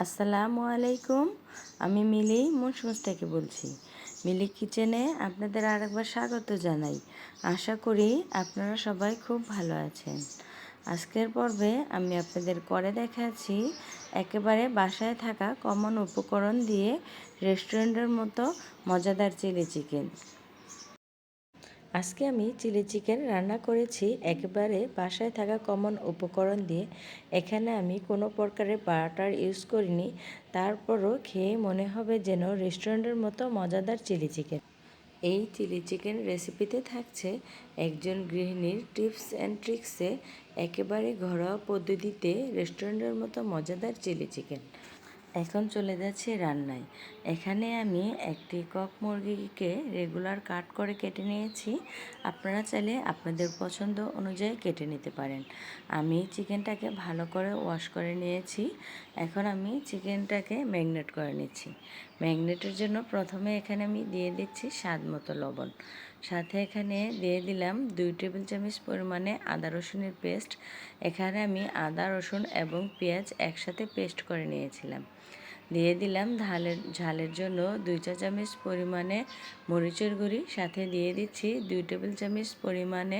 আসসালামু আলাইকুম। আমি মিলি মুন্সিগঞ্জ থেকে বলছি। মিলি কিচেনে আপনাদের আরেকবার স্বাগত জানাই। আশা করি আপনারা সবাই খুব ভালো আছেন। আজকের পর্বে আমি আপনাদের করে দেখাচ্ছি একেবারে বাসায় থাকা কমন উপকরণ দিয়ে রেস্টুরেন্টের মতো মজাদার চিলি চিকেন। আজকে আমি চিলি চিকেন রান্না করেছি একেবারে বাসায় থাকা কমন উপকরণ দিয়ে। এখানে আমি কোনো প্রকারের বাটার ইউজ করিনি, তারপরও খেয়ে মনে হবে যেন রেস্টুরেন্টের মতো মজাদার চিলি চিকেন। এই চিলি চিকেন রেসিপিতে থাকছে একজন গৃহিণীর টিপস অ্যান্ড ট্রিক্সে একেবারে ঘরোয়া পদ্ধতিতে রেস্টুরেন্টের মতো মজাদার চিলি চিকেন। এখন চলে যাচ্ছে রান্নায়। এখানে আমি একটি কক মুরগিকে রেগুলার কাট করে কেটে নিয়েছি। আপনারা চাইলে আপনাদের পছন্দ অনুযায়ী কেটে নিতে পারেন। আমি চিকেনটাকে ভালো করে ওয়াশ করে নিয়েছি। এখন আমি চিকেনটাকে ম্যারিনেট করে নিচ্ছি। ম্যারিনেটের জন্য প্রথমে এখানে আমি দিয়ে দিচ্ছি স্বাদ মতো লবণ। সাথে এখানে দিয়ে দিলাম 2 টেবিল চামচ পরিমাণে আদা রসুনের পেস্ট। এখানে আমি আদা রসুন এবং পেঁয়াজ একসাথে পেস্ট করে নিয়েছিলাম। দিয়ে দিলাম ঝালের জন্য 2 চা চামচ পরিমাণে মরিচের গুঁড়ি। সাথে দিয়ে দিচ্ছি 2 টেবিল চামচ পরিমাণে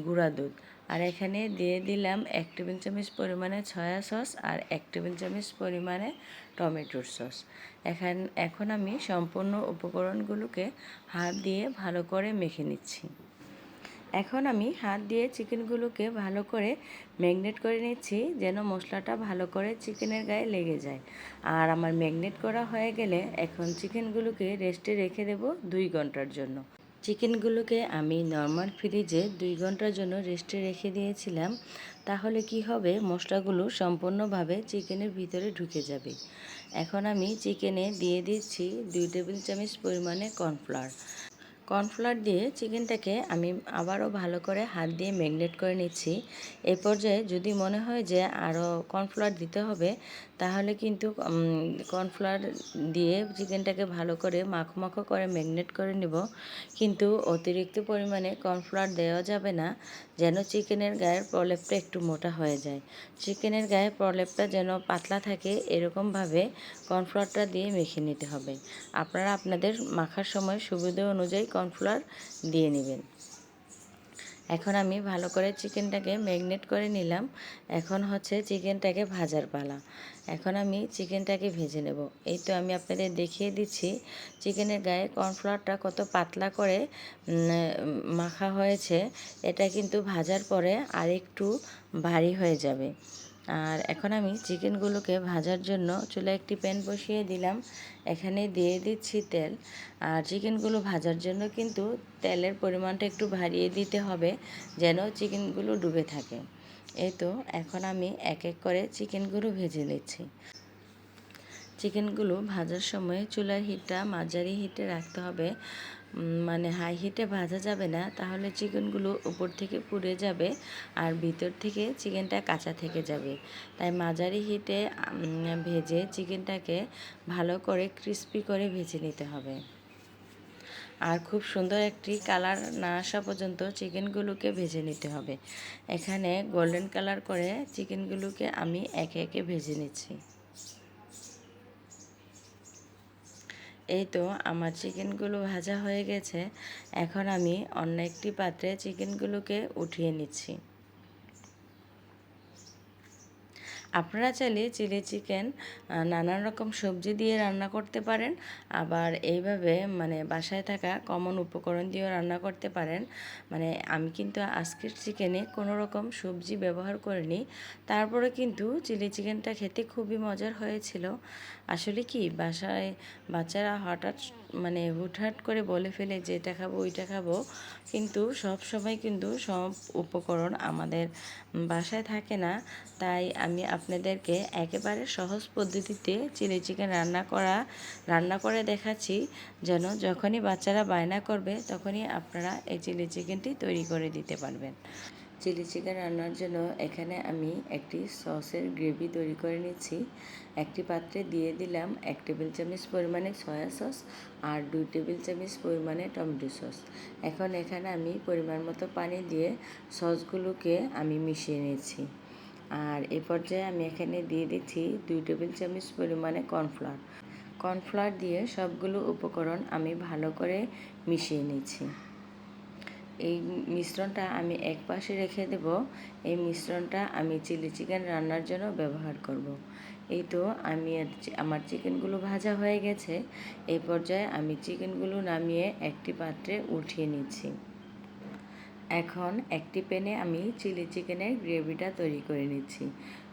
গুঁড়া দুধ। আর এখানে দিয়ে দিলাম 1 টেবিল চামচ পরিমাণে সয়া সস আর 1 টেবিল চামচ পরিমাণে টমেটোর সস। এখন আমি সম্পূর্ণ উপকরণগুলোকে হাত দিয়ে ভালো করে মেখে নিচ্ছি। এখন আমি হাত দিয়ে চিকেনগুলোকে ভালো করে ম্যারিনেট করে নিচ্ছি যেন মশলাটা ভালো করে চিকেনের গায়ে লেগে যায়। আর আমার ম্যারিনেট করা হয়ে গেলে এখন চিকেনগুলোকে রেস্টে রেখে দেব 2 ঘন্টার জন্য। চিকেনগুলোকে আমি নর্মাল ফ্রিজে 2 ঘন্টার জন্য রেস্টে রেখে দিয়েছিলাম। তাহলে কি হবে, মশলাগুলো সম্পূর্ণভাবে চিকেনের ভিতরে ঢুকে যাবে। এখন আমি চিকেনে দিয়ে দিচ্ছি 2 টেবিল চামচ পরিমাণে কর্নফ্লাওয়ার দিয়ে চিকেনটাকে আমি আবারও ভালো করে হাত দিয়ে ম্যারিনেট করে নিচ্ছি। এই পর্যায়ে যদি মনে হয় যে আরও কর্নফ্লাওয়ার দিতে হবে, তাহলে কিন্তু কর্নফ্লাওয়ার দিয়ে চিকেনটাকে ভালো করে মাখো মাখো করে ম্যারিনেট করে নেব। কিন্তু অতিরিক্ত পরিমাণে কর্নফ্লাওয়ার দেওয়া যাবে না, যেন চিকেনের গায়ের প্রলেপটা একটু মোটা হয়ে যায়। চিকেনের গায়ে প্রলেপটা যেন পাতলা থাকে, এরকমভাবে কর্নফ্লাওয়ারটা দিয়ে মেখে নিতে হবে। আপনারা আপনাদের মাখার সময় সুবিধা অনুযায়ী কর্নফ্লাওয়ার দিয়ে নেবেন। এখন আমি ভালো করে চিকেনটাকে ম্যারিনেট করে নিলাম। এখন হচ্ছে চিকেনটাকে ভাজার পালা। এখন আমি চিকেনটাকে ভেজে নেব। এই তো আমি আপনাদের দেখিয়ে দিচ্ছি চিকেনের গায়ে কর্নফ্লাওয়ারটা কত পাতলা করে মাখা হয়েছে। এটা কিন্তু ভাজার পরে আরেকটু ভারী হয়ে যাবে। আর এখন আমি চিকেনগুলোকে ভাজার জন্য চুলায় একটি প্যান বসিয়ে দিলাম। এখানে দিয়ে দিচ্ছি তেল। আর চিকেনগুলো ভাজার জন্য কিন্তু তেলের পরিমাণটা একটু বাড়িয়ে দিতে হবে, যেন চিকেনগুলো ডুবে থাকে। এই তো এখন আমি এক এক করে চিকেনগুলো ভেজে নিচ্ছি। চিকেনগুলো ভাজার সময় চুলার হিটটা মাঝারি হিটে রাখতে হবে, মানে হাই হিটে ভাজা যাবে না, তাহলে চিকেনগুলো উপর থেকে পুড়ে যাবে আর ভিতর থেকে চিকেনটা কাঁচা থেকে যাবে। তাই মাঝারি হিটে ভেজে চিকেনটাকে ভালো করে ক্রিস্পি করে ভেজে নিতে হবে। আর খুব সুন্দর একটি কালার না আসা পর্যন্ত চিকেনগুলোকে ভেজে নিতে হবে। এখানে গোল্ডেন কালার করে চিকেনগুলোকে আমি একে একে ভেজে নিচ্ছি। এই তো আমার চিকেনগুলো ভাজা হয়ে গেছে। এখন আমি অন্য একটি পাত্রে চিকেনগুলোকে উঠিয়ে নিচ্ছি। আপনারা চাইলে চিলি চিকেন নানান রকম সবজি দিয়ে রান্না করতে পারেন, আবার এইভাবে মানে বাসায় থাকা কমন উপকরণ দিয়েও রান্না করতে পারেন। মানে আমি কিন্তু আজকের চিকেনে কোনো রকম সবজি ব্যবহার করিনি, তারপরে কিন্তু চিলি চিকেনটা খেতে খুবই মজার হয়েছিল। আসলে কি, বাসায় বাচ্চারা হঠাৎ মানে হুটহাট করে বলে ফেলে যে এটা খাবো ওইটা খাবো, কিন্তু সব সময় কিন্তু সব উপকরণ আমাদের বাসায় থাকে না। তাই আমি আপনাদেরকে একেবারে সহজ পদ্ধতিতে চিলি চিকেন রান্না করে দেখাচ্ছি, যেন যখনই বাচ্চারা বায়না করবে তখনই আপনারা এই চিলি চিকেনটি তৈরি করে দিতে পারবেন। চিলি চিকেন রান্নার জন্য এখানে আমি একটি সসের গ্রেভি তৈরি করে নিচ্ছি। একটি পাত্রে দিয়ে দিলাম 1 টেবিল চামচ পরিমাণে সয়া সস আর 2 টেবিল চামচ পরিমাণে টমেটো সস। এখন এখানে আমি পরিমাণ মতো পানি দিয়ে সসগুলোকে আমি মিশিয়ে নিচ্ছি। আর এ পর্যায়ে আমি এখানে দিয়ে দিচ্ছি 2 টেবিল চামচ পরিমাণে কর্নফ্লাওয়ার। কর্নফ্লাওয়ার দিয়ে সবগুলো উপকরণ আমি ভালো করে মিশিয়ে নিচ্ছি। এই মিশ্রণটা আমি এক পাশে রেখে দেব। এই মিশ্রণটা আমি চিলি চিকেন রান্নার জন্য ব্যবহার করব। এই তো আমার চিকেনগুলো ভাজা হয়ে গেছে। এই পর্যায়ে আমি চিকেনগুলো নামিয়ে একটি পাত্রে উঠিয়ে নিচ্ছি। এখন একটি প্যানে আমি চিলি চিকেনের গ্রেভিটা তৈরি করে নিচ্ছি।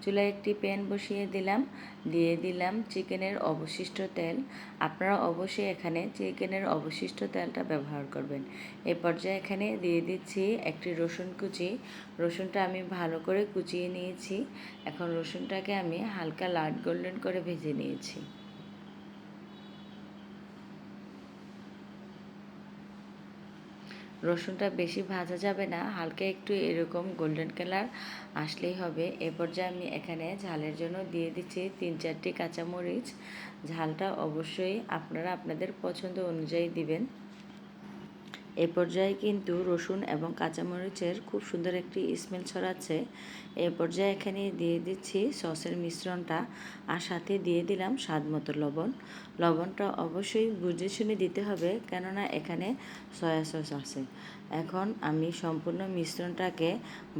চুলায় একটি প্যান বসিয়ে দিয়ে দিলাম চিকেনের অবশিষ্ট তেল। আপনারা অবশ্যই এখানে চিকেনের অবশিষ্ট তেলটা ব্যবহার করবেন। এই পর্যায়ে এখানে দিয়ে দিচ্ছি একটি রসুন কুচি। রসুনটা আমি ভালো করে কুচিয়ে নিয়েছি। এখন রসুনটাকে আমি হালকা লাল গোল্ডেন করে ভেজে নিয়েছি। রসুনটা বেশি ভাজা যাবে না, হালকা একটু এরকম গোল্ডেন কালার আসলেই হবে। এ পর্যায়ে আমি এখানে ঝালের জন্য দিয়ে দিচ্ছি 3-4টি কাঁচামরিচ। ঝালটা অবশ্যই আপনারা আপনাদের পছন্দ অনুযায়ী দিবেন। এ পর্যায়ে কিন্তু রসুন এবং কাঁচামরিচের খুব সুন্দর একটি স্মেল ছড়াচ্ছে। এ পর্যায়ে এখানে দিয়ে দিচ্ছি সসের মিশ্রণটা, আর সাথে দিয়ে দিলাম স্বাদমতো লবণ। লবণটা অবশ্যই বুঝে শুনে দিতে হবে, কেননা এখানে সয়া সস আছে। এখন আমি সম্পূর্ণ মিশ্রণটাকে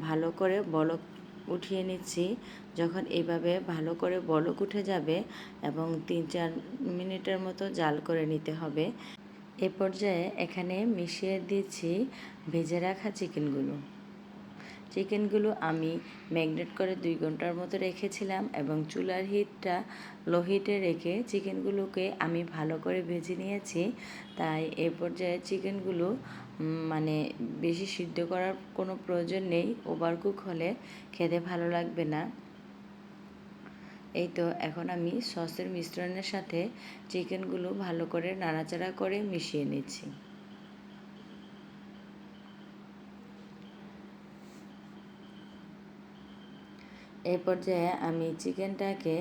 ভালো করে বলক উঠিয়ে নিচ্ছি। যখন এইভাবে ভালো করে বলক উঠে যাবে এবং 3-4 মিনিটের মতো জাল করে নিতে হবে। এ পর্যায়ে এখানে মিশিয়ে দিচ্ছি ভেজে রাখা চিকেনগুলো আমি ম্যারিনেট করে 2 ঘন্টার মতো রেখেছিলাম এবং চুলার হিটটা লো হিটে রেখে চিকেনগুলোকে আমি ভালো করে ভেজে নিয়েছি। তাই এ পর্যায়ে চিকেনগুলো মানে বেশি সিদ্ধ করার কোনো প্রয়োজন নেই, ওভারকুক হলে খেতে ভালো লাগবে না। এই তো এখন আমি সসের মিশ্রণের সাথে চিকেনগুলো ভালো করে নাড়াচাড়া করে মিশিয়ে নিচ্ছি। এই পর্যায়ে আমি চিকেনটাকে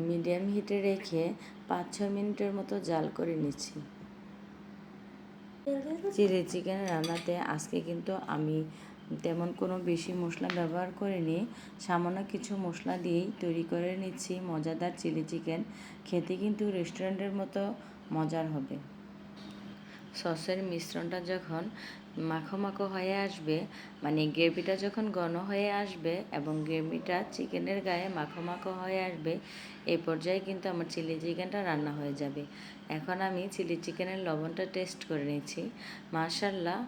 মিডিয়াম হিটে রেখে 5-6 মিনিটের মতো জাল করে নিচ্ছি। চিলি চিকেন রান্নাতে আজকে কিন্তু আমি তেমন কোনো বেশি মশলা ব্যবহার করিনি, সামান্য কিছু মশলা দিয়েই তৈরি করে নিচ্ছি মজাদার চিলি চিকেন। খেতে কিন্তু রেস্টুরেন্টের মতো মজার হবে। সসের মিশ্রণটা যখন মাখো মাখো হয়ে আসবে, মানে গ্রেভিটা যখন ঘন হয়ে আসবে এবং গ্রেভিটা চিকেনের গায়ে মাখো মাখো হয়ে আসবে, এই পর্যায়ে কিন্তু আমার চিলি চিকেনটা রান্না হয়ে যাবে। এখন আমি চিলি চিকেনের লবণটা টেস্ট করে নিচ্ছি। মাশাআল্লাহ,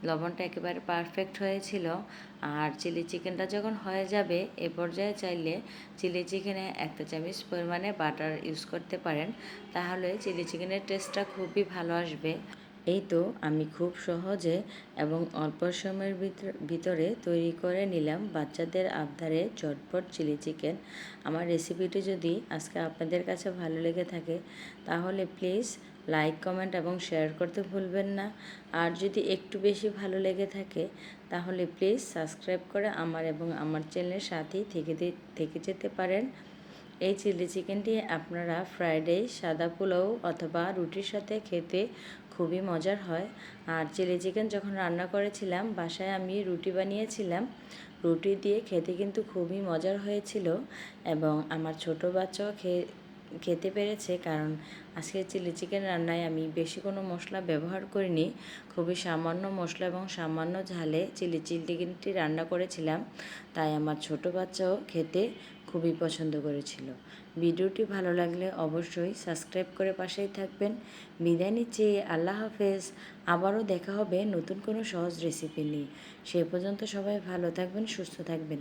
লবণটা একেবারে পারফেক্ট হয়েছিল। আর চিলি চিকেনটা যখন হয়ে যাবে, এ পর্যায়ে চাইলে চিলি চিকেনে 1 চামচ পরিমাণে বাটার ইউজ করতে পারেন, তাহলে চিলি চিকেনের টেস্টটা খুবই ভালো আসবে। এই তো আমি খুব সহজে এবং অল্প সময়ের ভিতরে তৈরি করে নিলাম বাচ্চাদের আবদারে ঝটপট চিলি চিকেন। আমার রেসিপিটি যদি আজকে আপনাদের কাছে ভালো লেগে থাকে, তাহলে প্লিজ লাইক, কমেন্ট এবং শেয়ার করতে ভুলবেন না। আর যদি একটু বেশি ভালো লেগে থাকে, তাহলে প্লিজ সাবস্ক্রাইব করে আমার এবং আমার চ্যানেলের সাথেই থেকে যেতে পারেন। এই চিলি চিকেনটি আপনারা ফ্রাইড রাইস, সাদা পোলাও অথবা রুটির সাথে খেতে খুবই মজার হয়। আর চিলি চিকেন যখন রান্না করেছিলাম বাসায়, আমি রুটি বানিয়েছিলাম, রুটি দিয়ে খেতে কিন্তু খুবই মজার হয়েছিল এবং আমার ছোটো বাচ্চাও খেতে পেরেছে, কারণ আজকে চিলি চিকেন রান্নায় আমি বেশি কোনো মশলা ব্যবহার করিনি। খুবই সামান্য মশলা এবং সামান্য ঝালে চিলি চিকেনটি রান্না করেছিলাম, তাই আমার ছোটো বাচ্চাও খেতে খুবই পছন্দ করেছিল। ভিডিওটি ভালো লাগলে অবশ্যই সাবস্ক্রাইব করে পাশেই থাকবেন। বিদায় নিচ্ছি, আল্লাহ হাফেজ। আবারও দেখা হবে নতুন কোনো সহজ রেসিপি নিয়ে। সে পর্যন্ত সবাই ভালো থাকবেন, সুস্থ থাকবেন।